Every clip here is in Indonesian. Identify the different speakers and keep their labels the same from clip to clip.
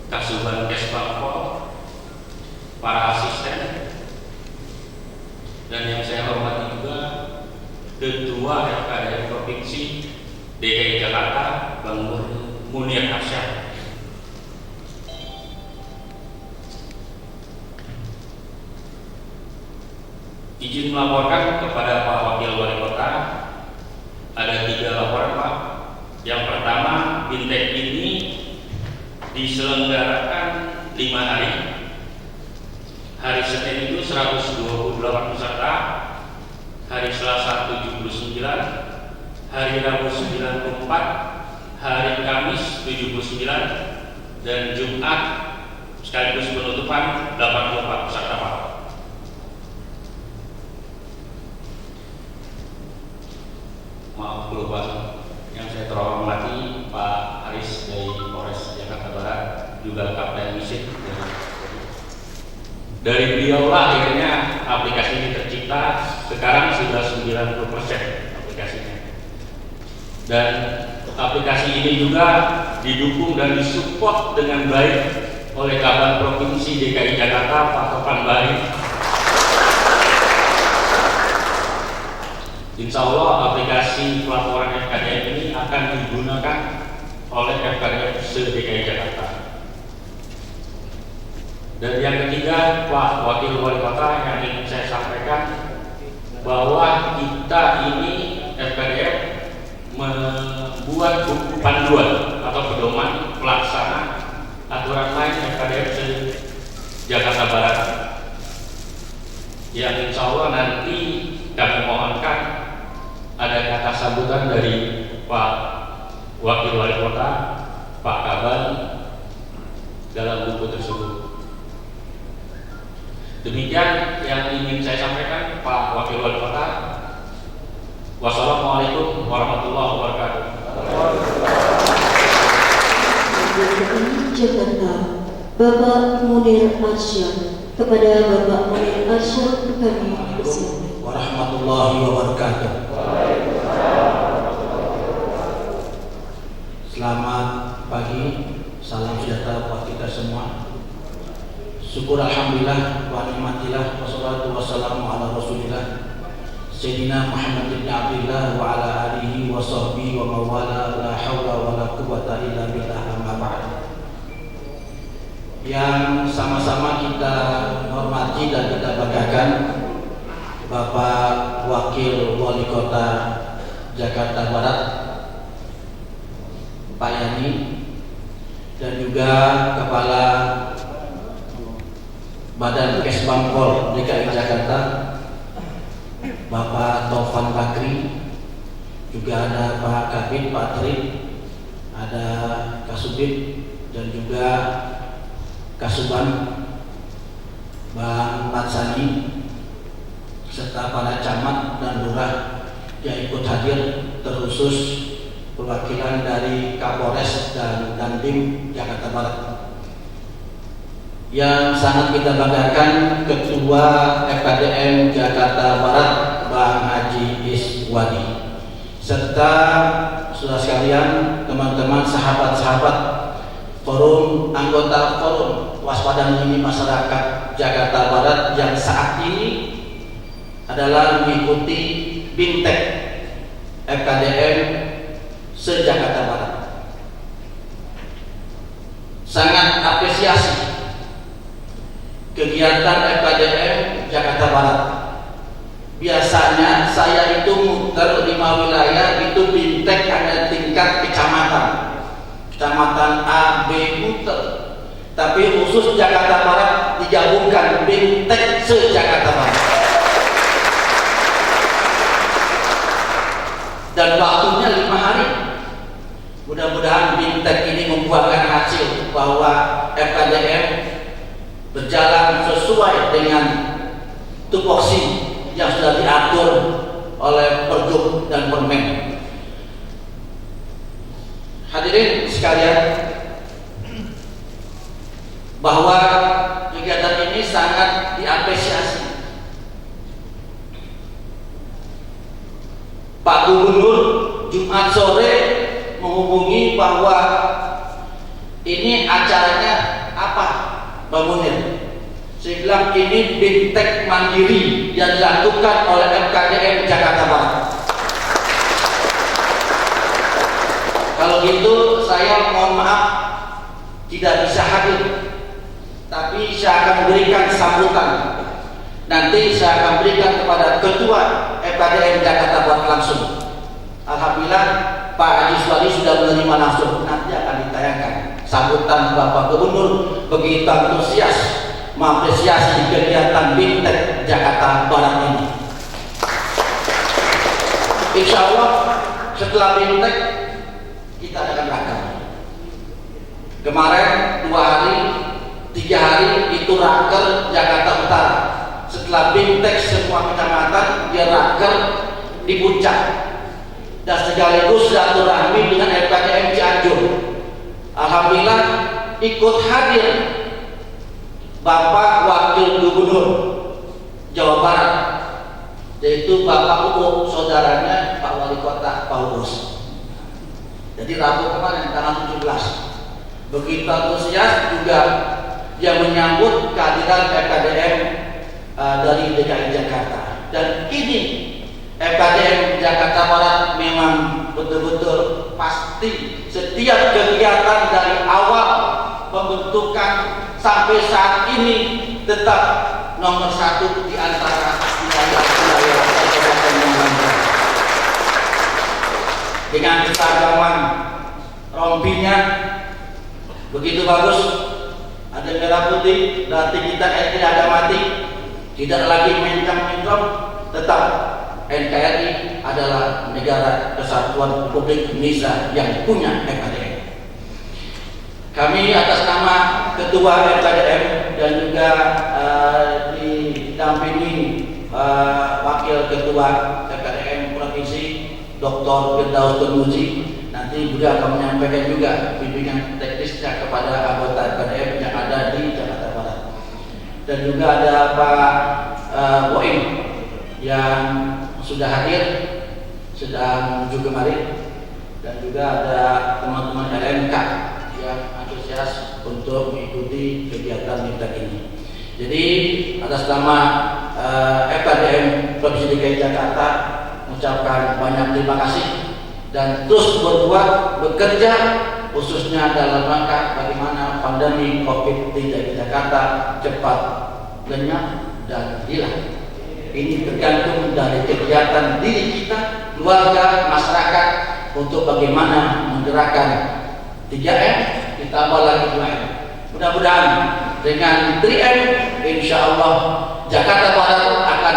Speaker 1: Kasuhan Kesbangpol para asisten, dan yang saya hormati juga Ketua FKDM Provinsi DKI Jakarta, Bang Munir Arsyad. Izin melaporkan kepada Pak Wakil Wali Kota, ada 3 laporan Pak. Yang pertama, Bintek ini diselenggarakan 5 hari. Hari Senin itu 128 peserta, hari Selasa 79, hari Rabu 94, hari Kamis 79, dan Jumat sekaligus penutupan 84 peserta Pak. Maaf lupa, yang saya terhormati Pak Haris dari Polres Jakarta Barat, juga Kapten Misik. Dari beliaulah akhirnya aplikasi ini tercipta. Sekarang sudah 90% aplikasinya. Dan aplikasi ini juga didukung dan disupport dengan baik oleh Kaban Provinsi DKI Jakarta, Pak Topan Bari. Insya Allah aplikasi pelaporan FKDM ini akan digunakan oleh FKDM se-DKI Jakarta. Dan yang ketiga, Pak Wakil Wali Kota, yang ingin saya sampaikan bahwa kita ini FKDM membuat buku panduan atau pedoman pelaksana aturan main FKDM se-Jakarta Barat, yang insya Allah nanti kami mohonkan ada kata sambutan dari Pak Wakil Wali Kota, Pak Kaban, dalam buku tersebut. Demikian yang ingin saya sampaikan, Pak Wakil Wali Kota. Wassalamualaikum warahmatullahi wabarakatuh.
Speaker 2: Jakarta, Bapak Munir Arsyad. Kepada Bapak Munir Arsyad kami persilakan.
Speaker 3: Warahmatullahi wabarakatuh. Selamat pagi, salam sejahtera buat kita semua. Syukur alhamdulillah wa ni'matillah, wassalatu wassalamu ala rasulillah Sayyidina Muhammad bin Abdillah wa ala alihi wa sahbihi wa mawala, la hawla wa la quwwata illa billah, amma ba'd. Yang sama-sama kita hormati dan kita banggakan, Bapak Wakil Wali Kota Jakarta Barat, Pak Yani, dan juga Kepala Badan Kesbangpol DKI Jakarta, Bapak Taufan Bakri, juga ada Pak Kabid, Pak Tri, ada Kasubit, dan juga Kasuban, Bang Matsani, serta para camat dan lurah yang ikut hadir, terkhusus perwakilan dari Kapolres dan Dandim Jakarta Barat. Yang sangat kita banggakan, Ketua FKDM Jakarta Barat, Bang Haji Iswadi, serta saudara sekalian, teman-teman, sahabat-sahabat forum, anggota forum waspada melindungi masyarakat Jakarta Barat yang saat ini adalah mengikuti Bintek FKDM se-Jakarta Barat. Sangat apresiasi kegiatan FKDM Jakarta Barat. Biasanya saya itu muter 5 wilayah, itu Bintek ada tingkat kecamatan, kecamatan A, B muter. Tapi khusus Jakarta Barat digabungkan Bintek se-Jakarta Barat. Dan waktunya 5 hari. Mudah-mudahan Bintek ini membuahkan hasil bahwa FKDM berjalan sesuai dengan tupoksi yang sudah diatur oleh Pergub dan Permen. Hadirin sekalian, bahwa kegiatan ini sangat diapresiasi. Pak Gubernur Jumat sore menghubungi bahwa ini acaranya apa, Bang Munir? Saya bilang ini bimtek mandiri yang dilakukan oleh FKDM Jakarta Barat. Kalau gitu saya mohon maaf tidak bisa hadir, tapi saya akan berikan sambutan. Nanti saya akan berikan kepada Ketua FKDM Jakarta Barat langsung. Alhamdulillah Pak Haji Suwadi sudah menerima langsung. Nanti akan ditayangkan sambutan Bapak Gubernur begitu antusias mengapresiasi kegiatan bimtek Jakarta Barat ini. Insya Allah setelah bimtek kita akan raker. Kemarin 2 hari, 3 hari itu raker Jakarta Utara. Setelah bimtek semua kecamatan dia raker di Puncak dan sekaligus silaturahmi dengan FKDM Cianjur. Alhamdulillah ikut hadir Bapak Wakil Gubernur Jawa Barat, yaitu Bapak Ugo, saudaranya Pak Wali Kota Pak Ubus. Jadi Rabu kemarin tanggal 17 begitu antusias juga yang menyambut kehadiran FKDM dari DKI Jakarta. Dan ini FKDM Jakarta Barat memang betul-betul pasti setiap kegiatan dari awal pembentukan sampai saat ini tetap nomor 1 di antara wilayah-wilayah kabupaten Bangka. Dengan keragaman rompinya begitu bagus, ada merah putih, berarti kita NKRI agamatik, tidak lagi mencang-mencong, tetap NKRI adalah negara kesatuan Republik Indonesia yang punya FKDM. Kami atas nama Ketua FKDM dan juga didampingi Wakil Ketua FKDM Provinsi Dr. Firdaus Tunuji, nanti juga akan menyampaikan juga bimbingan teknisnya kepada anggota FKDM yang ada di Jakarta Barat. Dan juga ada Pak Boim yang sudah hadir, sedang menuju kemari, dan juga ada teman-teman LMK yang antusias untuk mengikuti kegiatan bimtek ini. Jadi atas nama FKDM Provinsi DKI Jakarta mengucapkan banyak terima kasih dan terus berbuat bekerja khususnya dalam rangka bagaimana pandemi COVID di Jakarta cepat lenyap dan hilang. Ini tergantung dari kegiatan diri kita, keluarga, masyarakat untuk bagaimana menggerakkan 3M ditambah lagi 2M. Mudah-mudahan dengan 3M insya Allah Jakarta Barat akan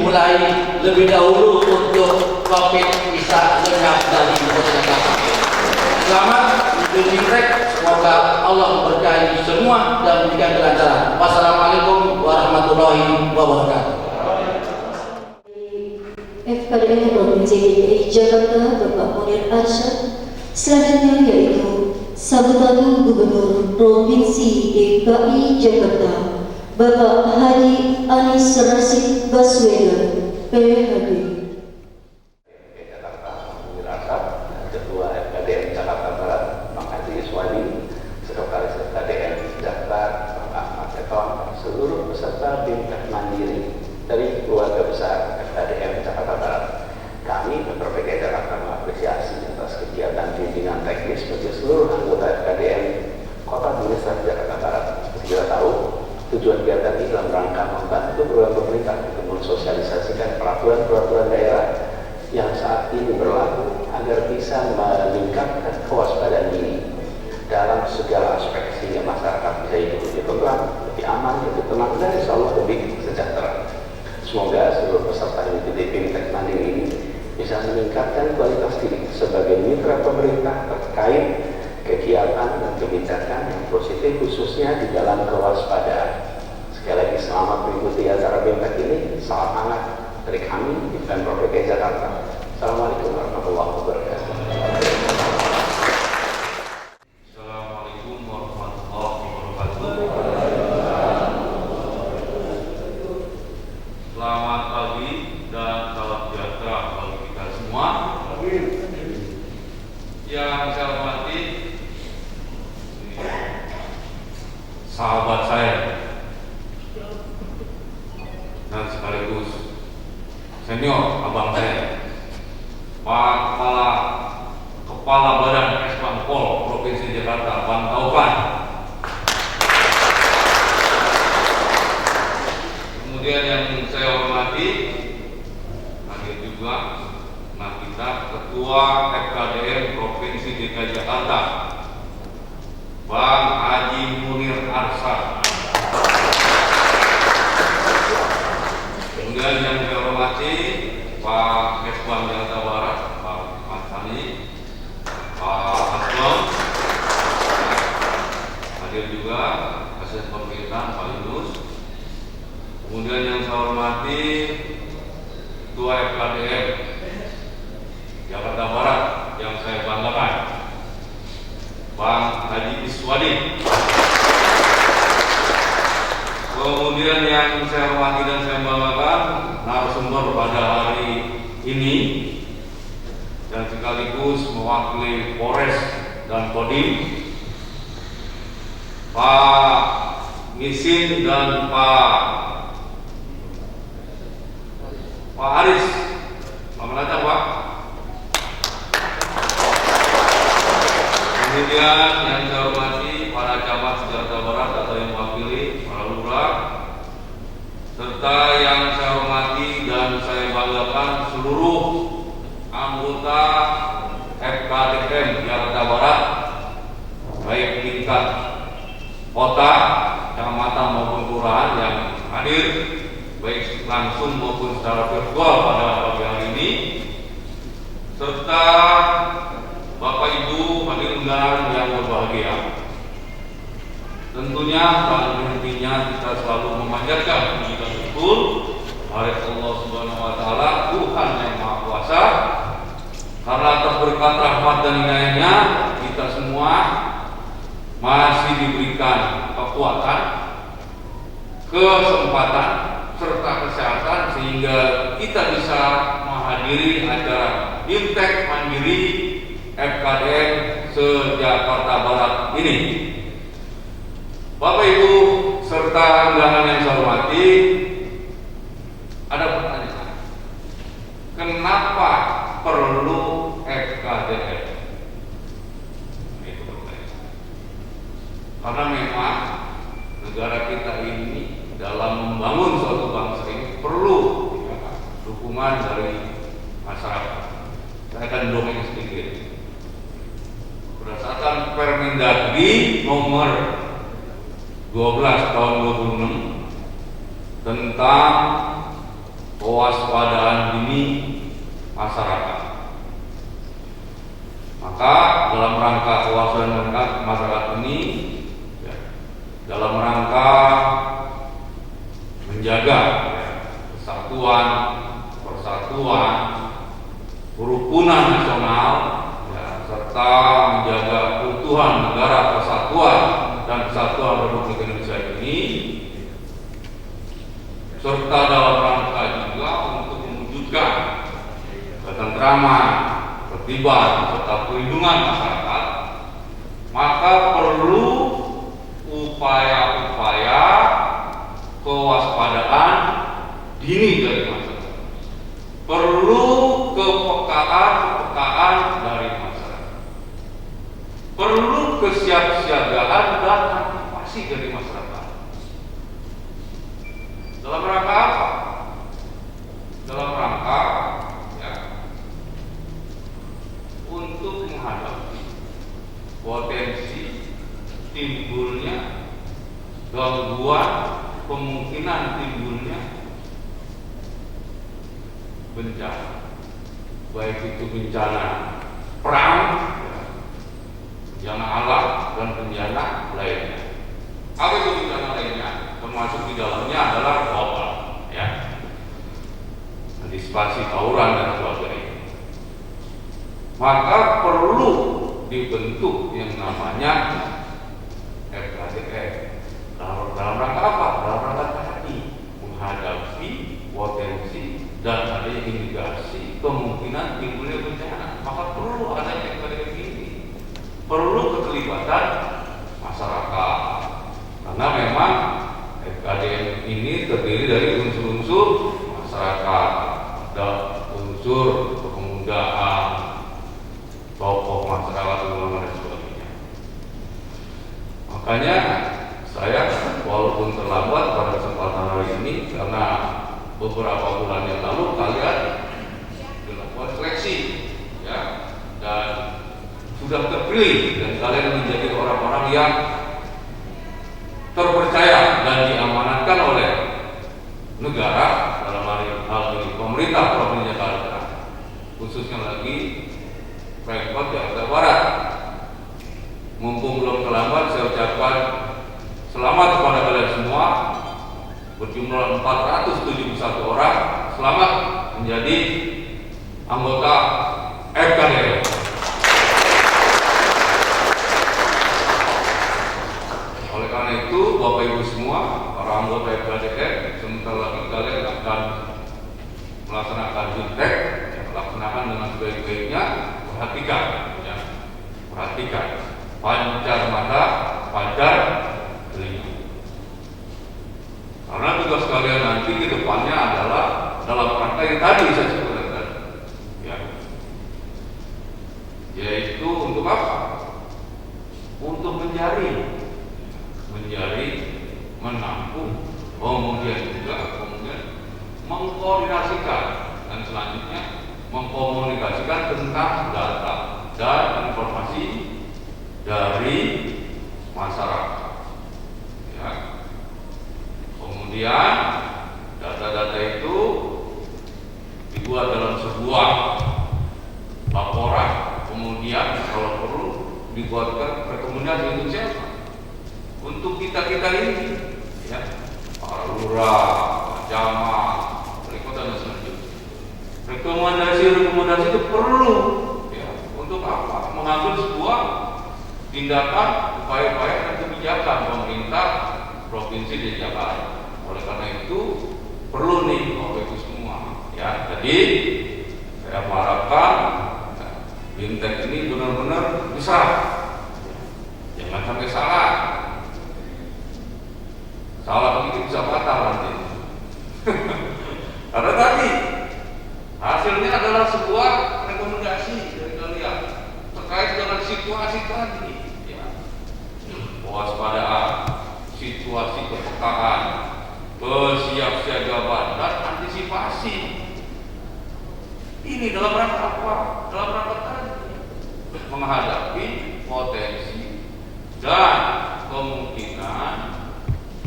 Speaker 3: mulai lebih dahulu untuk COVID bisa lenyap dari kota Jakarta. Selamat untuk bimtek, semoga Allah memberkahi semua dan memberikan kelancaran. Wassalamualaikum warahmatullahi wabarakatuh.
Speaker 2: FKDM Provinsi DKI Jakarta Bapak Munir Arsyad. Selanjutnya yaitu Sambutan Gubernur Provinsi DKI Jakarta Bapak Haji Anies Rashid Baswedan, PhD.
Speaker 4: Ketua FKDM Jakarta Barat, Pak Haji Suwadi, Sekretaris FKDM Jakarta, Pak Ahmad Seton, seluruh peserta bimtek mandiri dari keluarga besar FKDM Jakarta Barat. Kami Pemprov DKI Jakarta mengapresiasi atas kegiatan bimbingan teknis bagi seluruh anggota FKDM Kota Administrasi Jakarta Barat. Seperti kita tahu, tujuan kegiatan ini dalam rangka membantu program pemerintah untuk mensosialisasikan peraturan-peraturan daerah yang saat ini berlaku agar bisa meningkatkan kewaspadaan diri dalam segala aspek sehingga masyarakat bisa hidup lebih tenang, lebih aman, lebih tenang, dan insya Allah lebih sejahtera. Semoga seluruh peserta mengikuti bimtek mandiri ini bisa meningkatkan kualitas diri sebagai mitra pemerintah terkait kegiatan dan kebijakan yang positif khususnya di dalam kewaspadaan. Sekali lagi selamat mengikuti acara bimtek ini. Salam hangat dari kami di Pemprov DKI Jakarta. Assalamualaikum warahmatullahi wabarakatuh.
Speaker 1: Assalamualaikum warahmatullahi wabarakatuh. Selamat pagi dan salam sejahtera bagi kita semua. Yang saya hormati sahabat saya senior, abang saya, Pak Kepala Badan Esbang Pol Provinsi Jakarta, Bang Taufan. Kemudian yang saya hormati, hadir juga kita Ketua FKDM Provinsi DKI Jakarta, Bang Haji Munir Arsa. Kemudian yang saya hormati Pak Esbang Jakarta Barat, Pak Masani, Pak Asbang, hadir juga Asisten Pemerintah Pak Yunus. Kemudian yang saya hormati Ketua FKDM Jakarta Barat yang saya banggakan, Bang Haji Iswadi. Kemudian yang saya hormati dan saya banggakan narasumber pada hari ini dan sekaligus mewakili Polres dan Kodim, Pak Nisin dan Pak Haris. Selamat datang, Pak. Kemudian yang saya hormati para camat Jakarta Barat atau yang mewakili para lurah, serta yang saya hormati dan saya banggakan seluruh anggota FKDM Jakarta Barat, baik tingkat kota, kecamatan maupun kelurahan yang hadir, baik langsung maupun secara virtual pada pagi hari ini, serta Bapak Ibu hadirin undangan yang berbahagia. Tentunya pada intinya kita selalu memanjatkan puji dan syukur kepada Allah Subhanahu wa taala, Tuhan yang Maha Kuasa, karena atas berkat rahmat dan inayahnya kita semua masih diberikan kekuatan, kesempatan serta kesehatan sehingga kita bisa menghadiri acara Bimtek Mandiri FKDM se-Jakarta Barat ini. Bapak Ibu serta undangan yang saya hormati, ada pertanyaan, kenapa perlu FKDM? Itu pertanyaan. Karena memang negara kita ini dalam membangun suatu bangsa ini perlu dukungan dari masyarakat. Saya akan dongeng sedikit. Berdasarkan Permendagri nomor 12 tahun 2006 tentang kewaspadaan dini masyarakat. Maka dalam rangka kewaspadaan masyarakat ini, dalam rangka menjaga kesatuan, persatuan, kerukunan nasional, serta menjaga keutuhan negara kesatuan dan kesatuan Republik Indonesia ini, serta dalam rangka juga untuk mewujudkan ketentraman, ketertiban, serta perlindungan masyarakat, maka perlu upaya-upaya kewaspadaan dini dari masyarakat, perlu kepekaan dari masyarakat, perlu kesiapsiagaan dan antisipasi dari masyarakat. Dalam rangka apa? Dalam rangka untuk menghadapi potensi timbulnya gangguan, kemungkinan timbulnya bencana, baik itu bencana perang, bencana alam, dan bencana lainnya. Apa itu bencana lainnya? Termasuk di dalamnya adalah wabah, antisipasi tawuran dan sebagainya. Maka perlu dibentuk yang namanya FKDM. Dalam rangka apa? Dalam rangka tadi menghadapi potensi dan adanya indikasi kemungkinan timbulnya bencana. Maka perlu adanya FKDM ini, perlu keterlibatan masyarakat, karena memang FKDM ini terdiri dari unsur-unsur masyarakat. Dalam
Speaker 5: Makanya saya walaupun terlambat pada kesempatan hari ini karena beberapa bulan yang lalu kalian dilakukan seleksi ya, dan sudah terpilih dan kalian menjadi orang-orang yang terpercaya dan diamanatkan oleh negara, dalam hal ini pemerintah Provinsi Jakarta, khususnya lagi Pemkot Jakarta Barat. Mumpung belum terlambat, saya ucapkan selamat kepada kalian semua, berjumlah 471 orang, selamat menjadi anggota FKDN. Oleh karena itu, Bapak Ibu semua, para anggota FKDN, sebentar lagi kalian akan melaksanakan bintek, laksanakan dengan sebaik-baiknya. Perhatikan, ya, perhatikan, pancar mata, pancar telinga. Karena tugas kalian nanti ke depannya adalah dalam rangka yang tadi saya sebutkan, ya, yaitu untuk apa? Untuk menjaring, menampung, kemudian juga mengkoordinasikan, dan selanjutnya mengkomunikasikan tentang data dan informasi dari masyarakat. Ya. Kemudian data-data itu dibuat dalam sebuah laporan. Kemudian kalau perlu dibuatkan rekomendasi untuk siapa? Untuk kita ini, ya, para lurah, camat, wali kota dan selanjutnya. Rekomendasi itu perlu, ya, untuk apa? Mengambil sebuah tindakan, upaya-upaya dan kebijakan pemerintah Provinsi DKI Jakarta. Oleh karena itu perlu nih Bapak Ibu semua, ya. Jadi saya mengharapkan bintek ini benar-benar bisa, jangan sampai salah. Salah begitu bisa patah nanti. Karena tadi hasilnya adalah sebuah rekomendasi dari kalian terkait dengan situasi tadi, ya. Kewaspadaan, situasi kepekaan, kesiapsiagaan dan antisipasi. Ini dalam rangka apa? Dalam rangka tadi menghadapi potensi dan kemungkinan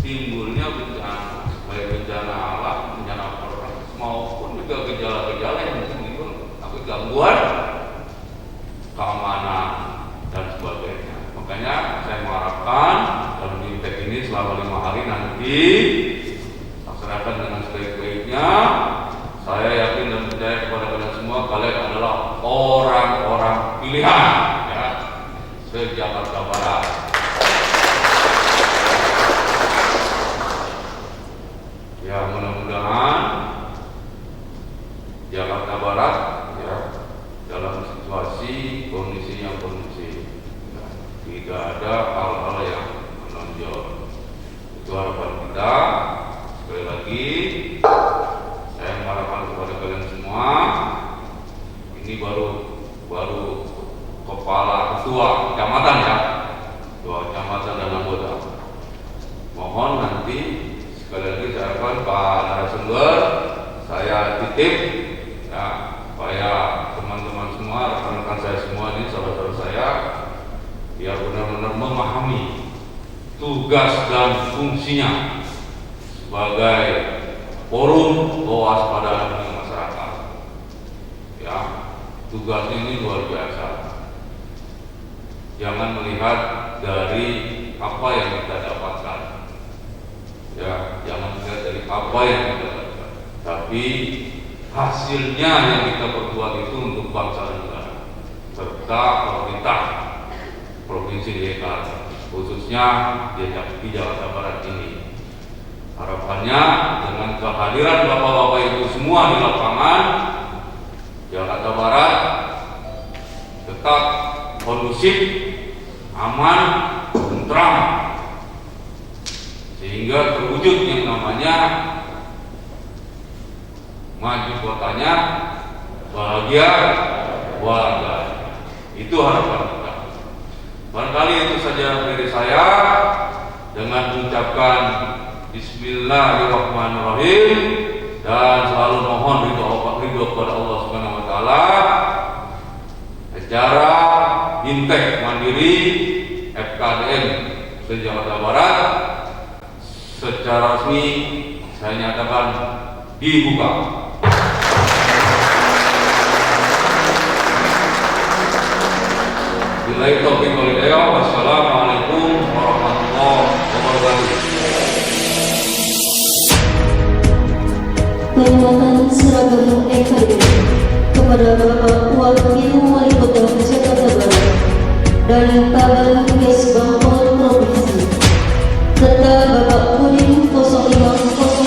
Speaker 5: timbulnya bencana, baik bencana alam, bencana perang, maupun juga gejala-gejala yang menimbul atau gangguan keamanan dan sebagainya. Makanya saya mengharapkan dalam bintek ini selama 5 hari nanti laksanakan dengan sebaik-baiknya. Saya yakin dan percaya kepada kalian semua, kalian adalah orang-orang pilihan, ya, se-Jakarta Barat. Ya, mudah-mudahan Jakarta Barat, ya, dalam situasi kondisi yang kondusif, ya, tidak ada hal-hal yang menonjol. Itu harapan kita. Sekali lagi saya mengharapkan kepada kalian semua, ini baru kepala ketua kecamatan, ya, ketua kecamatan dan anggota. Mohon nanti sekali lagi saya harapkan Pak narasumber saya titip, ya, supaya teman-teman semua, rekan-rekan saya semua ini, saudara-saudara saya, biar benar-benar memahami tugas dan fungsinya sebagai forum kewaspadaan dengan masyarakat. Ya, tugasnya ini luar biasa. Jangan melihat dari apa yang kita dapatkan, ya, jangan melihat dari apa yang kita dapatkan, tapi hasilnya yang kita perbuat itu untuk bangsa dan negara serta pemerintah Provinsi DKI Jakarta, khususnya di Jakarta Barat ini. Harapannya dengan kehadiran Bapak-Bapak Ibu semua di lapangan, Jakarta Barat tetap kondusif, aman, tentram, sehingga terwujud yang namanya maju kotanya, bahagia warga. Itu harapan kita. Barangkali itu saja dari saya. dengan mengucapkan Bismillahirrahmanirrahim dan selalu mohon ridho kepada Allah Subhanahu wa taala. Acara Bintek Mandiri FKDM Jakarta Barat secara resmi saya nyatakan dibuka. Billahi taufiq wal hidayah. Wassalamualaikum warahmatullahi wabarakatuh.
Speaker 2: Penyematan seragam FKD kepada Bapak Wakil Wali Kota Jakarta Barat dan Kabag Kesbang Provinsi serta Bapak Kodim 0503.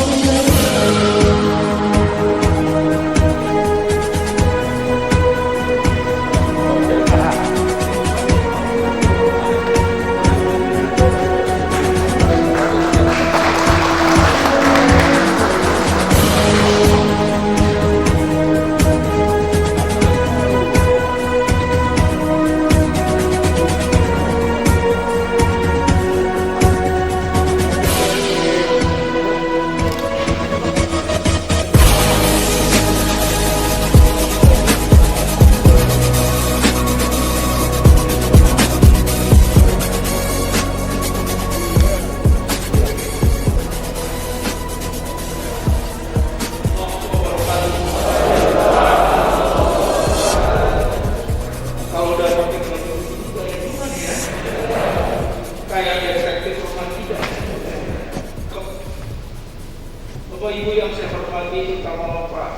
Speaker 6: Bapak Ibu yang saya hormati, terutama Pak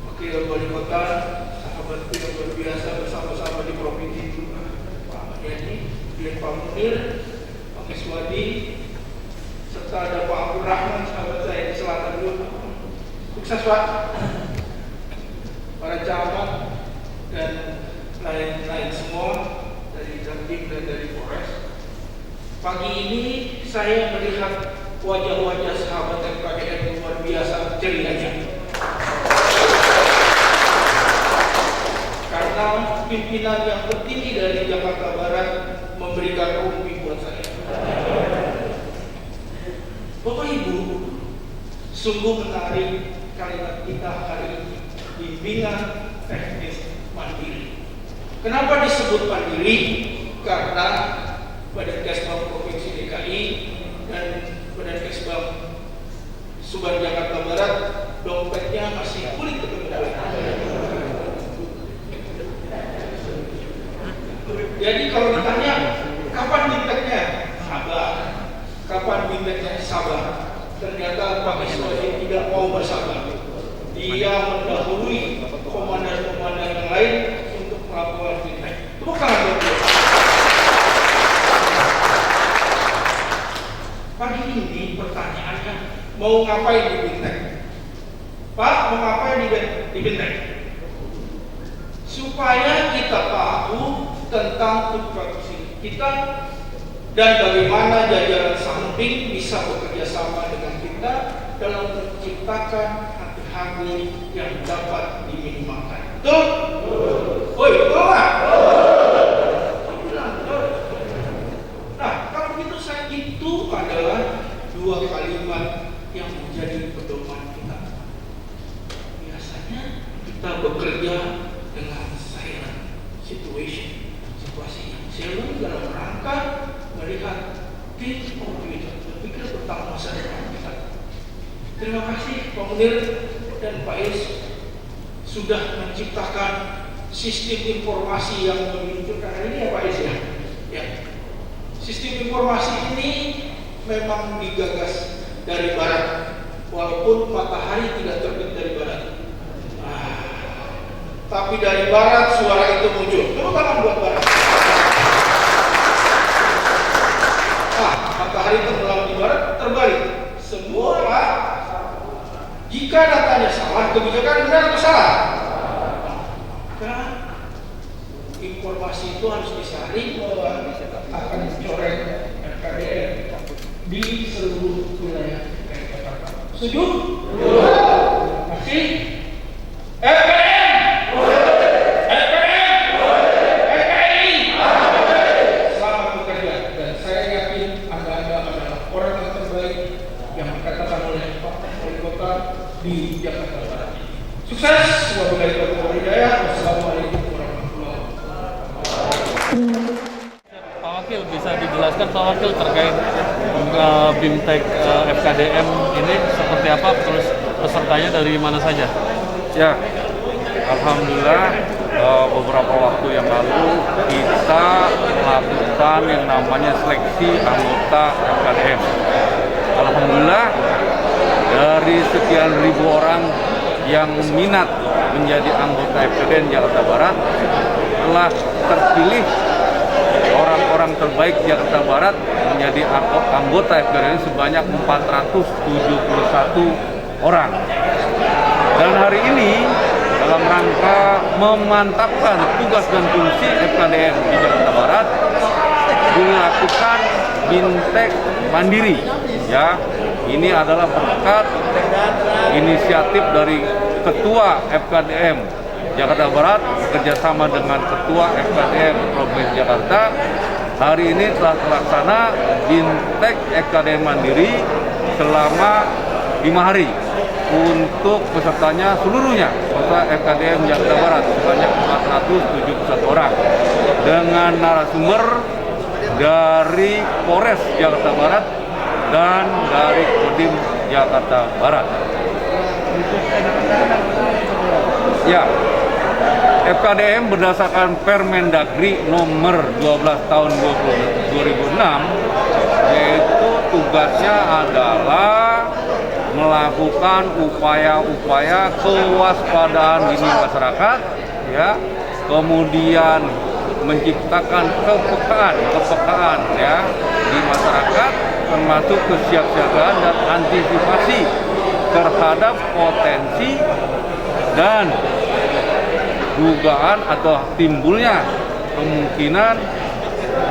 Speaker 6: Wakil Wali Kota, sahabatku yang luar biasa bersama-sama di Provinsi juga, Pak Ahmad Yani, Pak Munir, Pak Keswadi, serta ada Pak Abdul Rahman, sahabat saya di Selatan dulu. Sukses Pak, para camat dan lain-lain semua dari Jatim dan dari Polres. Pagi ini saya melihat wajah-wajah sahabat FKDM luar biasa cerianya. Karena pimpinan yang tertinggi dari Jakarta Barat memberikan rumpi buat saya. Bapak Ibu, sungguh menarik kalimat kita hari ini, bimbingan teknis mandiri. Kenapa disebut mandiri? Karena Badan Kesbang Provinsi DKI dan Badan Kesbang Subang Jakarta Barat dompetnya masih kulit kebenaran. Jadi kalau ditanya kapan binteknya, sabar. Kapan binteknya, sabar. Ternyata Pak Iswadi tidak mau bersabar. Dia mendahului komandan-komandan yang lain untuk melakukan bintek. Tepuk tangan dulu. Pagi ini pertanyaannya, mau ngapain di Bintek? Pak, mau ngapain di Bintek? Supaya kita tahu tentang tupoksi kita dan bagaimana jajaran samping bisa bekerja sama dengan kita dalam menciptakan hati-hati yang dapat diminimalkan. Betul? Oi, betul nggak? Itu adalah dua kalimat yang menjadi pedoman kita. Biasanya kita bekerja dengan silent situation, situasi yang silent dalam rangka melihat tim komputer, berpikir tentang masa depan kita. Terima kasih Pak Munir dan Pak Is sudah menciptakan sistem informasi yang menunjukkan hari ini ya Pak Is ya. Ya. Sistem informasi ini memang digagas dari barat, walaupun matahari tidak terbit dari barat. Tapi dari barat suara itu muncul. Tepuk tangan buat barat. Matahari tenggelam di barat, terbalik. Semua jika datanya salah, kebijakan benar atau salah? Karena informasi itu harus disaring bahwa akan dicoret FKDM di seluruh wilayah Jakarta. Setuju? Masih? FKDM! FKDM! FKI! Selamat bekerja dan saya yakin Anda orang yang terbaik yang dikatakan oleh Pak Wali Kota di Jakarta Barat. Sukses, wabillahi taufiq wal hidayah. Wassalamualaikum warahmatullahi wabarakatuh.
Speaker 7: Pak Wakil, bisa dijelaskan Pak Wakil terkait BIMTEK FKDM ini seperti apa, terus pesertanya dari mana saja?
Speaker 5: Ya, alhamdulillah beberapa waktu yang lalu kita melakukan yang namanya seleksi anggota FKDM. Alhamdulillah dari sekian ribu orang yang minat menjadi anggota FKDM Jakarta Barat telah terpilih orang-orang terbaik Jakarta Barat menjadi anggota FKDM sebanyak 471 orang. Dan hari ini dalam rangka memantapkan tugas dan fungsi FKDM di Jakarta Barat dilakukan BIMTEK mandiri. Ya, ini adalah berkat inisiatif dari Ketua FKDM Jakarta Barat bekerjasama dengan Ketua FKDM Provinsi Jakarta. Hari ini telah terlaksana BIMTEK FKDM mandiri selama 5 hari untuk pesertanya seluruhnya peserta FKDM Jakarta Barat sebanyak 471 orang dengan narasumber dari Polres Jakarta Barat dan dari Kodim Jakarta Barat. Ya, FKDM berdasarkan Permendagri nomor 12 tahun 2006, yaitu tugasnya adalah melakukan upaya-upaya kewaspadaan dini masyarakat, ya, kemudian menciptakan kepekaan ya di masyarakat, termasuk kesiapsiagaan dan antisipasi terhadap potensi dan dugaan atau timbulnya kemungkinan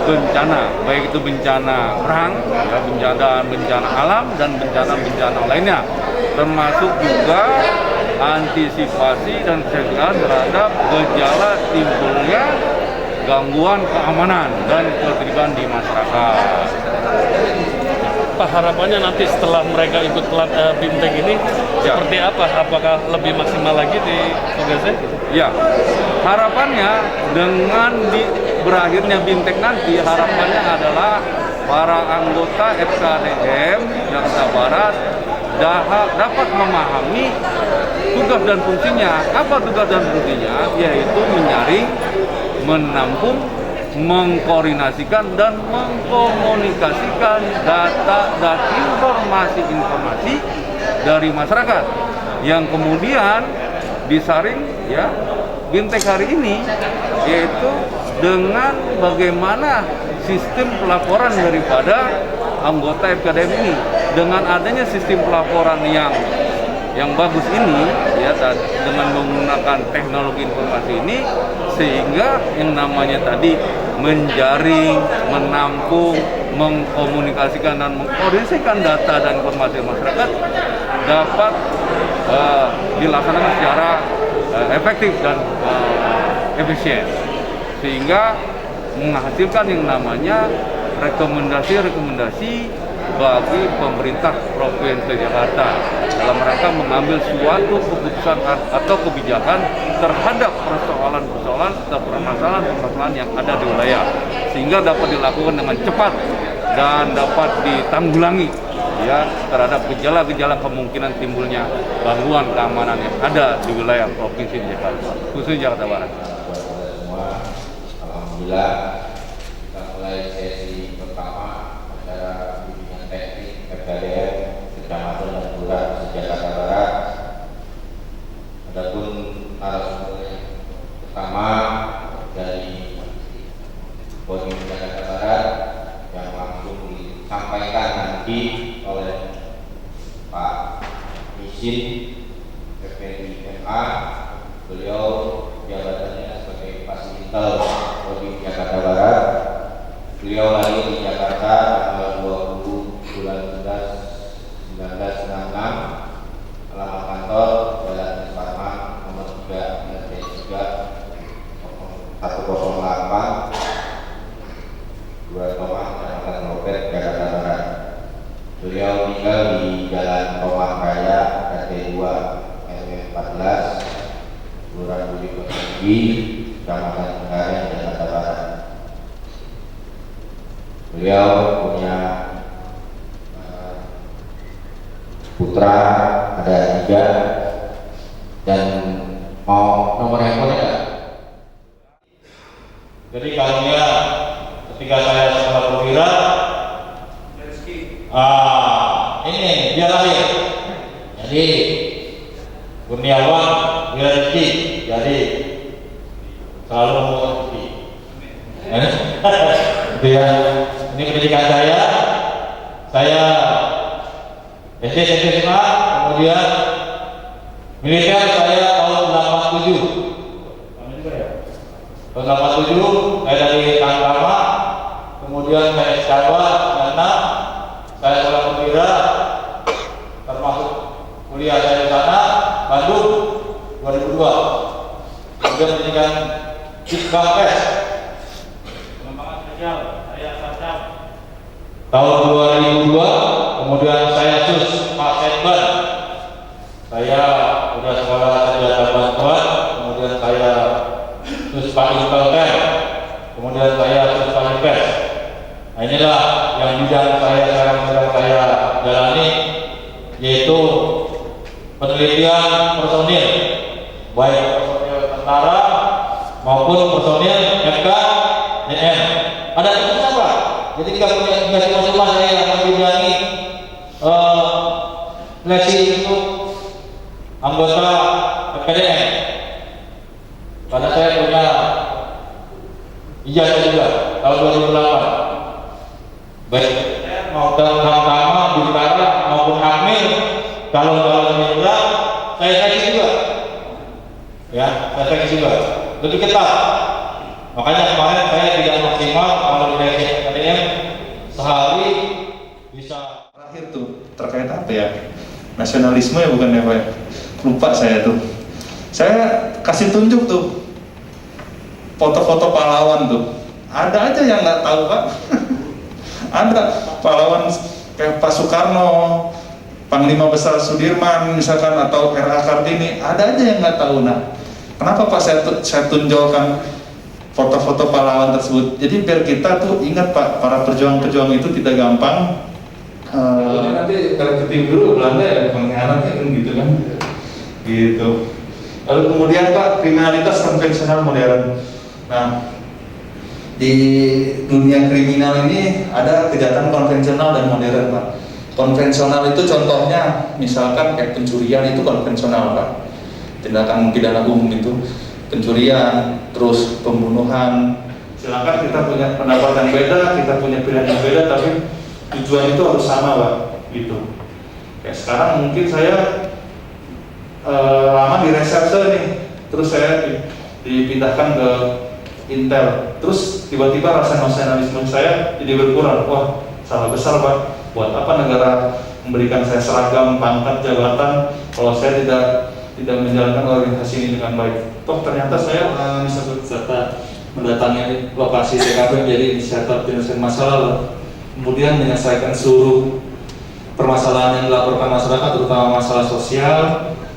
Speaker 5: bencana, baik itu bencana perang, ya, bencana alam dan bencana lainnya, termasuk juga antisipasi dan kesiapsiagaan terhadap gejala timbulnya gangguan keamanan dan ketertiban di masyarakat.
Speaker 7: Pak, harapannya nanti setelah mereka ikut BIMTEK ini
Speaker 5: Ya.
Speaker 7: seperti apa? Apakah lebih maksimal lagi di tugasnya?
Speaker 5: Ya, harapannya dengan berakhirnya BIMTEK nanti, harapannya adalah para anggota FKDM Jakarta Barat dapat memahami tugas dan fungsinya. Apa tugas dan fungsinya? Yaitu menyaring, menampung, mengkoordinasikan dan mengkomunikasikan data dan informasi dari masyarakat yang kemudian disaring, ya, BIMTEK hari ini, yaitu dengan bagaimana sistem pelaporan daripada anggota FKDM ini. Dengan adanya sistem pelaporan yang bagus ini, ya, dengan menggunakan teknologi informasi ini, sehingga yang namanya tadi menjaring, menampung, mengkomunikasikan dan mengkoordinasikan data dan informasi masyarakat dapat dilaksanakan secara efektif dan efisien, sehingga menghasilkan yang namanya rekomendasi bagi pemerintah Provinsi Jakarta dalam rangka mengambil suatu keputusan atau kebijakan terhadap persoalan-persoalan atau permasalahan-permasalahan yang ada di wilayah, sehingga dapat dilakukan dengan cepat dan dapat ditanggulangi, ya, terhadap gejala-gejala kemungkinan timbulnya gangguan keamanan yang ada di wilayah Provinsi Jakarta, khususnya Jakarta Barat.
Speaker 8: Semua, alhamdulillah kita mulai sesi pertama acara bimbingan teknik FKDM Kecamatan dan Kelurahan Jakarta Barat. Adapun narasumber pertama dari Kodim Jakarta Barat yang langsung disampaikan nanti oleh Pak Isin FPDMA. Beliau jabatannya sebagai Fasilitator Kodim Jakarta Barat. Beliau lahir di Jakarta tanggal 20 bulan 11 1966. Alamat kantor Jalan Suparman nomor 3 RT 3 108 Dua Tomang, Kecamatan Lopet, Jakarta Barat. di Kecamatan Cengkareng, Jakarta Barat. Beliau punya putra ada 3 dan mau nomor handphone ya. Jadi karunia ketika saya sekolah perwira, ini dia lahir. Jadi Kurniawan Rezeki, jadi selalu rezeki. Itu ya. Ini pendidikan saya SD SMA, kemudian militer saya tahun 87. Tahun 87 saya dari Tanggrama, kemudian saya Jawa 96, saya sekolah perwira, termasuk kuliah saya di sana, Bandung 2002. Kemudian pendidikan Dispes, pengembangan spesial, saya Sarjam tahun 2002. Kemudian saya sus Pak Setban, saya sudah sekolah sarjana bantuan. Kemudian saya sus Pak Intelter, kemudian saya sus Pak Impes. Nah, inilah yang bidang saya sekarang sedang saya jalani, yaitu penelitian personil, baik personil tentara maupun personil FKDM. Ada tugasnya Pak. Jadi kita punya tugas masing-masing. Saya yang membidangi seleksi untuk anggota FKDM. Karena saya punya ijazah juga tahun 2008. Baik mau Tama, Bintara maupun Amir, calon mitra saya seleksi juga. Ya, saya seleksi juga. Lebih ketat. Makanya kemarin saya tidak maksimal kalau di FKDM sehari bisa.
Speaker 9: Terakhir tuh terkait apa ya? Nasionalisme ya, bukan ya Pak? Lupa saya tuh. Saya kasih tunjuk tuh foto-foto pahlawan tuh. Ada aja yang nggak tahu Pak. Ada pahlawan kayak Pak Soekarno, Panglima Besar Sudirman misalkan, atau R.A. Kartini. Ada aja yang nggak tahu. Nah, kenapa Pak saya tunjukkan foto-foto pahlawan tersebut? Jadi biar kita tuh ingat Pak, para pejuang-pejuang itu tidak gampang. Nanti kalau ketim dulu Belanda ya pengkhianatnya kan gitu kan, gitu. Lalu kemudian Pak, kriminalitas konvensional modern. Nah, di dunia kriminal ini ada kejahatan konvensional dan modern Pak. Konvensional itu contohnya misalkan kayak pencurian, itu konvensional Pak. Tindakan pidana umum itu pencurian, terus pembunuhan. Silakan kita punya pendapat yang beda, kita punya pilihan yang beda, tapi tujuan itu harus sama Pak, gitu. Kayak sekarang mungkin saya lama di reserse nih, terus saya dipindahkan ke Intel, terus tiba-tiba rasa nasionalisme saya jadi berkurang. Wah, salah besar Pak. Buat apa negara memberikan saya seragam, pangkat, jabatan kalau saya tidak menjalankan organisasi ini dengan baik? Toh ternyata saya disebut serta mendatangi lokasi TKP menjadi inisiator penyelesaian masalah, kemudian menyelesaikan seluruh permasalahan yang dilaporkan masyarakat, terutama masalah sosial,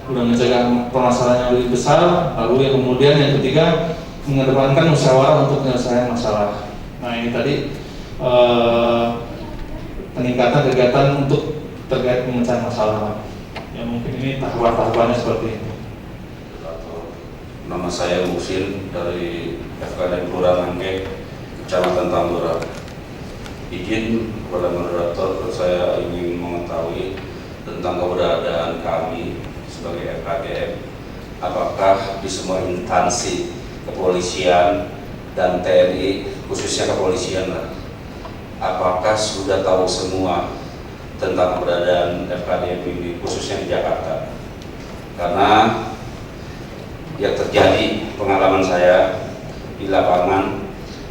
Speaker 9: kemudian mencegah permasalahan yang lebih besar, lalu yang kemudian yang ketiga mengedepankan musyawarah untuk penyelesaian masalah. Nah, ini tadi peningkatan kegiatan untuk terkait pemecahan masalah. Ya mungkin ini tahapan-tahapannya seperti ini.
Speaker 5: Nama saya Musin dari FKDM Kelurahan Angke, Kecamatan Tambora. Izin kepada moderator, saya ingin mengetahui tentang keberadaan kami sebagai FKDM. Apakah di semua instansi kepolisian dan TNI, khususnya kepolisian lah, apakah sudah tahu semua tentang keberadaan FKDM ini, khususnya di Jakarta? Karena yang terjadi pengalaman saya di lapangan,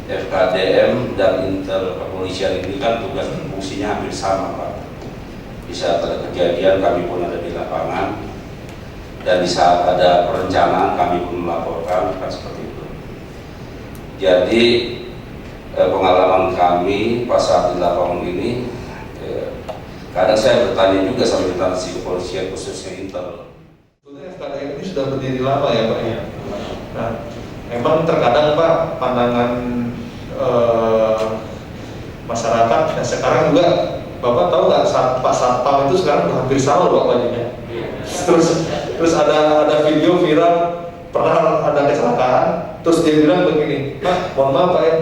Speaker 5: FKDM dan Intel kepolisian ini kan tugas dan fungsinya hampir sama Pak. Di saat ada kejadian kami pun ada di lapangan, dan di saat ada perencanaan kami pun melaporkan, kan seperti itu. Jadi pengalaman kami pas saat di lapangan ini, kadang saya bertanya juga sama instansi kepolisian khususnya Intel.
Speaker 9: Sebetulnya FKDM ini sudah berdiri lama ya Pak ya. Nah, memang terkadang Pak pandangan masyarakat dan sekarang juga Bapak tahu nggak Pak Satpam itu sekarang udah hampir sama Pak bajunya. Terus ada video viral, pernah ada kecelakaan, terus dia bilang begini, Pak, mohon maaf Pak ya,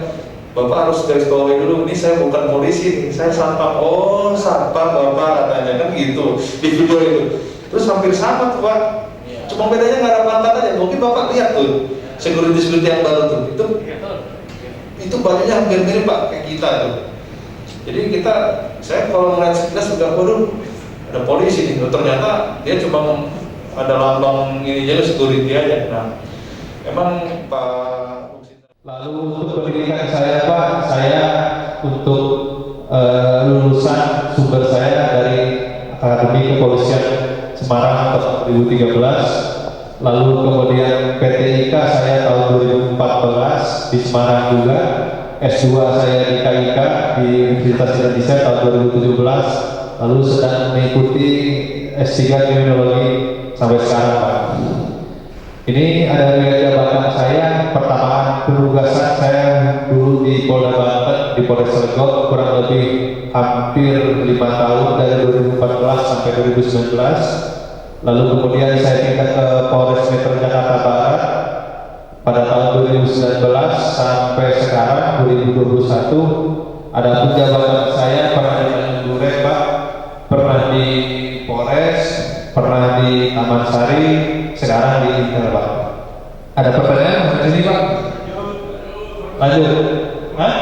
Speaker 9: Bapak harus garis bawahi dulu, ini saya bukan polisi, saya Satpam. Oh, Satpam Bapak katanya, kan gitu di video itu. Terus hampir sama tuh Pak, cuma bedanya nggak ada pangkat aja. Mungkin Bapak lihat tuh security yang baru tuh, itu bajunya hampir mirip Pak kayak kita tuh. Jadi saya kalau ngeliat sekilas juga, waduh, ada polisi nih. Ternyata dia cuma ada lambang ini aja, security aja. Nah, emang Pak.
Speaker 8: Lalu untuk pendidikan saya Pak, saya untuk lulusan sumber saya dari Akademi Kepolisian Semarang tahun 2013. Lalu kemudian PTIK saya tahun 2014 di Semarang juga. S2 saya di KIK di Universitas Indonesia tahun 2017, lalu sedang mengikuti S3 Kriminologi sampai sekarang Pak. Ini ada riwayat jabatan saya. Pertama penugasan saya dulu di Polda Banten, di Polres Cilegon, kurang lebih hampir 5 tahun dari 2014 sampai 2019. Lalu kemudian saya pindah ke Polres Metro Jakarta Barat pada tahun 2019 sampai sekarang 2021. Ada penjabatan saya pernah di Tanjung Duren Pak, pernah di Polres, pernah di Taman Sari, sekarang di Intel Pak. Ada pertanyaan sampai sini Pak? Lanjut. Hah?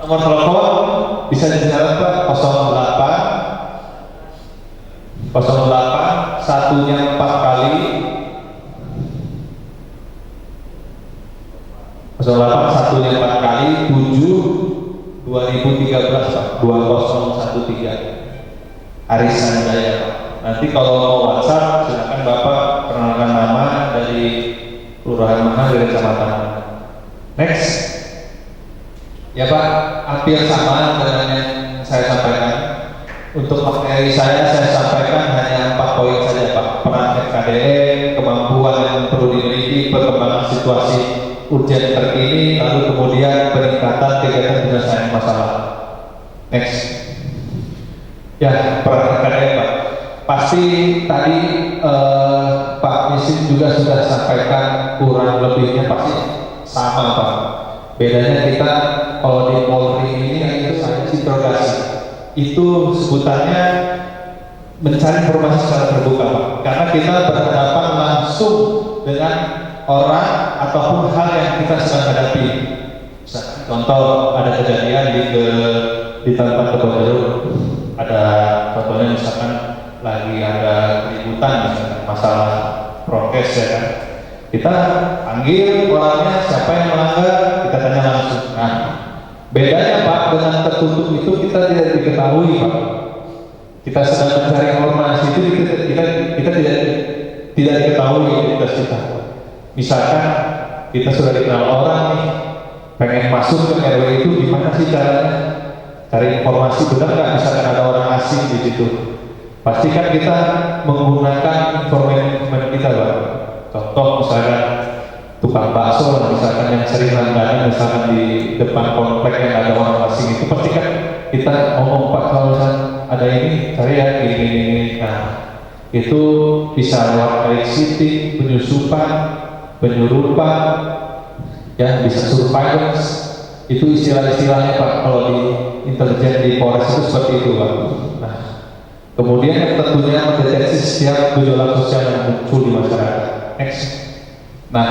Speaker 8: Nomor telepon bisa dicatat Pak, 08 satunya 4 kali 08 satunya 4 kali 7 2013 Pak, 2013 Arisan Jaya Pak. Nanti kalau mau WhatsApp silakan Bapak perkenalkan nama dari kelurahan mana, dari kecamatan. Next. Ya Pak, hampir sama dengan yang saya sampaikan. Untuk materi saya sampaikan hanya 4 poin saja Pak. Peran FKDM, kemampuan yang perlu dimiliki, perkembangan situasi urgen terkini, lalu kemudian peningkatan kegiatan penyelesaian masalah. Next. Ya, peran FKDM Pak. Pasti tadi Pak Nisin juga sudah sampaikan kurang lebihnya pasti sama Pak. Bedanya kita kalau di Polri ini yang itu saya interogasi, itu sebutannya mencari informasi secara terbuka Pak. Karena kita berhadapan langsung dengan orang ataupun hal yang kita sedang hadapi. Contoh ada kejadian di tempat Kebonjeruk, ada contohnya misalkan lagi ada keributan misalkan masalah prokes ya kan, kita panggil orangnya siapa yang melanggar, kita tanya langsung. Nah, bedanya Pak dengan tertutup itu kita tidak diketahui Pak. Kita sedang mencari informasi itu kita tidak diketahui identitas kita. Misalkan kita sudah dikenal orang nih, pengen masuk ke RW itu gimana sih caranya? Cari informasi benar nggak? Misalkan ada orang asing di situ, pastikan kita menggunakan informasi kita Pak. Contoh misalkan tukang bakso, misalkan yang sering langganan misalkan di depan komplek yang ada orang asing itu, pastikan kita ngomong Pak kalau ada ini cari ya gini. Nah, itu bisa lewat electricity, penyusupan, penyurupan, ya bisa surveillance. Itu istilah-istilahnya Pak kalau di intelijen di Polres itu seperti itu Pak. Nah, kemudian tentunya mendeteksi setiap gejolak sosial yang muncul di masyarakat. Next. Nah,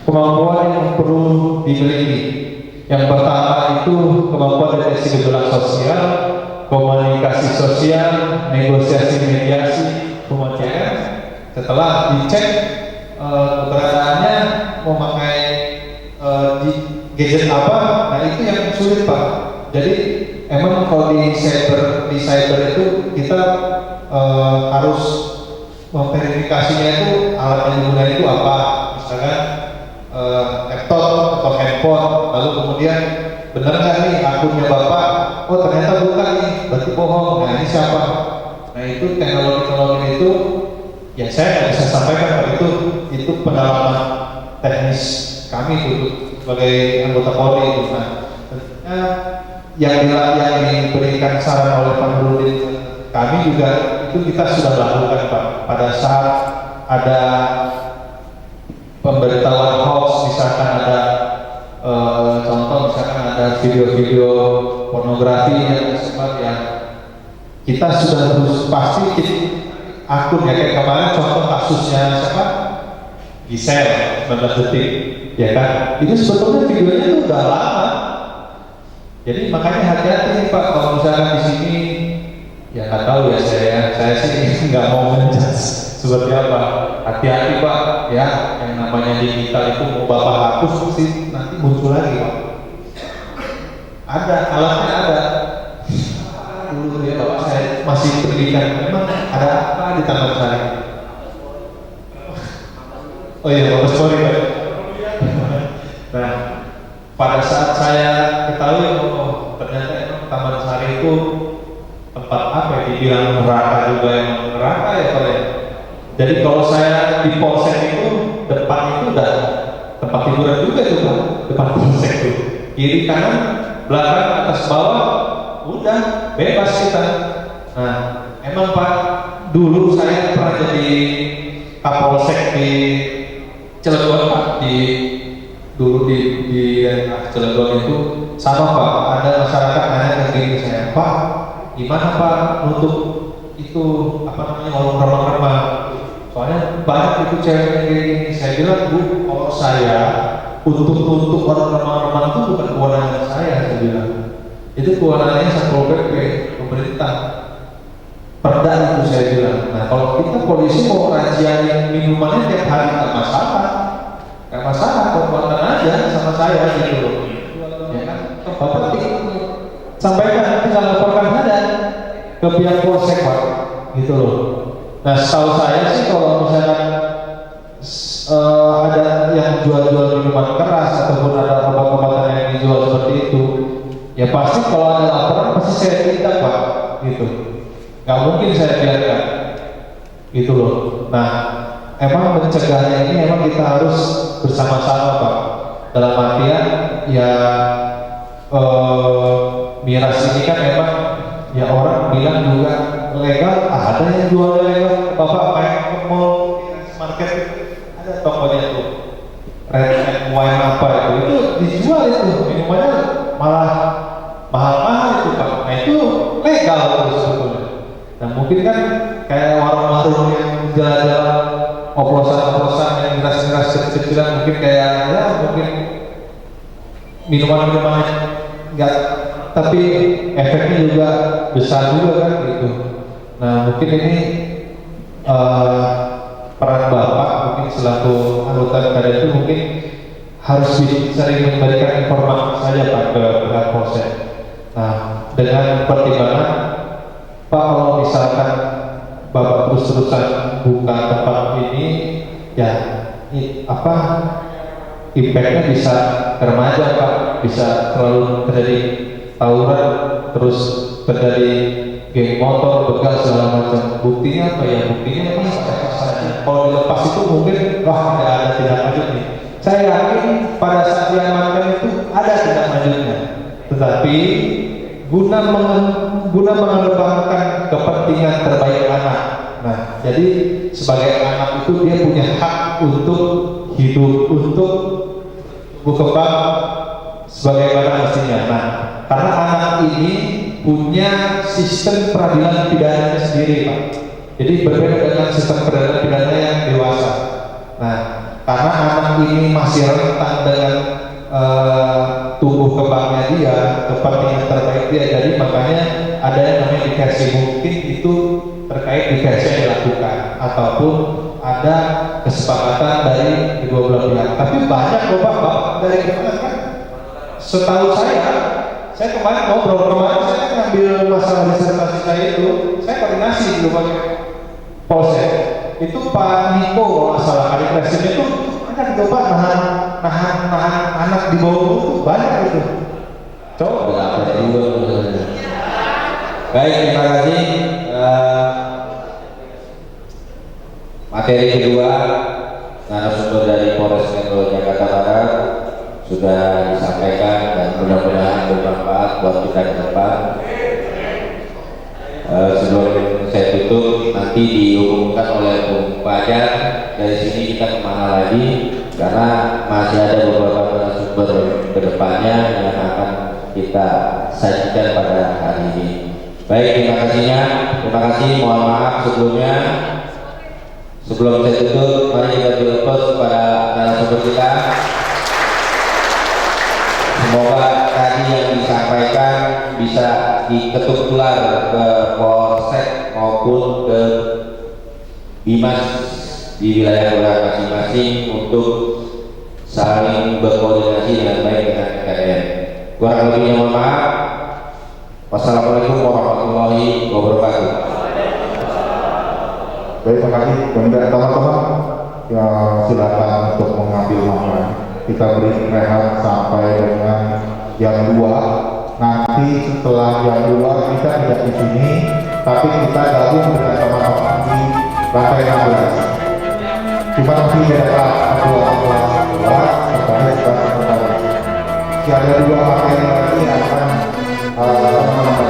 Speaker 8: kemampuan yang perlu dimiliki, yang pertama itu kemampuan deteksi gejolak sosial, komunikasi sosial, negosiasi mediasi, kemudian setelah dicek keberadaannya memakai gadget apa, nah itu yang sulit Pak. Jadi emang kalau di cyber itu kita harus memverifikasinya itu alat yang digunakan itu apa, misalkan laptop atau handphone, lalu kemudian benar nggak nih akunnya Bapak, oh ternyata bukan nih, berarti bohong, nah ini siapa? Nah itu teknologi itu ya saya nggak bisa sampaikan Pak, itu pendalaman teknis kami itu sebagai anggota Polri itu. Nah, yang diberikan saran oleh Pak Nurdin kami juga itu kita sudah lakukan Pak. Pada saat ada pemberitahuan hoax, misalkan ada contoh misalkan ada video-video pornografi yang sempat yang kita sudah harus pasti akun ya, kayak kemarin contoh kasusnya siapa? Gisel 19 detik ya kan, itu sebetulnya videonya itu udah lama, jadi makanya hati-hati Pak kalau misalkan di sini ya nggak tahu ya, saya sih nggak mau menjudge seperti apa, hati-hati Pak ya, yang namanya digital itu mau Bapak hapus sih nanti muncul lagi Pak, ada alatnya ada. Dulu ya Bapak saya masih pendidikan, memang ada apa di Taman Sari? Oh iya Bapak, sorry Pak. Nah, pada saat saya ketahui ternyata emang Taman Sari itu tempat apa ya, dibilang neraka juga, yang neraka ya Pak ya. Jadi kalau saya di polsek itu depan itu udah tempat hiburan juga itu Pak, depan polsek itu kiri kanan belakang atas bawah udah bebas kita. Nah, emang Pak, dulu saya pernah jadi Kapolsek di Cilegon Pak, dulu di Cilegon itu sama Pak, ada masyarakat nanya ke saya, Pak, gimana Pak untuk itu apa namanya warung remang-remang? Soalnya banyak itu cewek kayak gini. Saya bilang, Bu, kalau saya untuk warung remang-remang itu bukan kewenangan saya bilang. Itu kewenangannya Satpol PP, pemerintah. Perda itu saya bilang. Nah, kalau kita polisi mau rajiain minumannya tiap hari nggak masalah, perbuatan aja sama saya gitu loh. Ya kan? Bapak sampaikan nanti saya laporkan saja ke pihak polsek Pak, gitu loh. Nah, setahu saya sih kalau misalkan ada yang jual-jual minuman keras ataupun ada obat-obatan yang dijual seperti itu, ya pasti kalau ada laporan pasti saya tindak Pak, gitu. Nggak mungkin saya biarkan, gitu loh. Nah, emang mencegahnya ini emang kita harus bersama-sama Pak. Dalam artian ya miras ini kan memang ya orang bilang juga legal, ada yang jual legal. Bapak main ke mall, market ada tokonya tuh, red and wine apa itu dijual itu minumannya malah mahal-mahal itu Pak. Nah itu legal itu sebetulnya. Nah mungkin kan kayak warung-warung yang jalan-jalan oplosan-oplosan yang miras-miras kecil-kecilan, mungkin kayak ya mungkin minuman-minuman enggak, tapi efeknya juga besar juga kan gitu. Nah mungkin ini peran Bapak mungkin selaku anggota KD itu mungkin harus sering memberikan informasi saja Pak ke pihak polsek. Nah dengan pertimbangan Pak, kalau misalkan Bapak terus-terusan buka tempat ini ya apa impactnya bisa ke remaja Pak, bisa terlalu terjadi tawuran, terus terjadi geng motor, begal segala macam. Buktinya apa ya? Buktinya ini kalau dilepas itu mungkin wah tidak ada tindak lanjut nih. Saya yakin pada saat diamankan itu ada tindak lanjutnya, tetapi guna mengedepankan kepentingan terbaik anak. Nah, jadi sebagai anak itu dia punya hak untuk hidup, untuk berkembang sebagaimana mestinya. Nah, karena anak ini punya sistem peradilan pidananya sendiri, Pak. Jadi berbeda dengan sistem peradilan pidana yang dewasa. Nah, karena anak ini masih rentan dengan tumbuh kembangnya dia, kepentingan terbaik dia, jadi makanya ada yang namanya diversi. Mungkin itu terkait diversi yang dilakukan ataupun ada kesepakatan dari kedua belah pihak. Tapi banyak bapak dari mana kan? Setahu saya kemarin saya ngambil masalah disertasi saya itu, saya koordinasi di rumah polsek. Itu Pak Niko masalah adik presiden itu ada coba nahan anak di bawah itu banyak itu. Coba.
Speaker 10: Baik, terima kasih. Materi kedua narasumber dari Polres Metro Jakarta
Speaker 8: sudah disampaikan dan mudah-mudahan bermanfaat buat kita ke depan. Sebelum saya tutup, nanti diumumkan oleh Bung Fajar dari sini kita kemana lagi, karena masih ada beberapa narasumber ke depannya yang akan kita sajikan pada hari ini. Baik, terima kasih, mohon maaf sebelumnya. Sebelum saya tutup, mari kita berdoa kepada narasumber kita. Semoga tadi yang disampaikan bisa diketuk tular ke Polsek maupun ke Bimas di wilayah masing-masing untuk saling berkoordinasi dengan baik dengan FKDN. Kurang lebihnya mohon maaf. Wassalamualaikum warahmatullahi wabarakatuh.
Speaker 10: Baik, terima kasih. Dan teman-teman ya, silakan untuk mengambil makan. Kita beri rehat sampai dengan jam 2. Nanti setelah jam 2 kita tidak di sini, tapi kita gabung dengan teman-teman di lantai 16. Cuma nanti ada kelas 2 terkait dan terkait. Ada 2 materi lagi yang akan teman-teman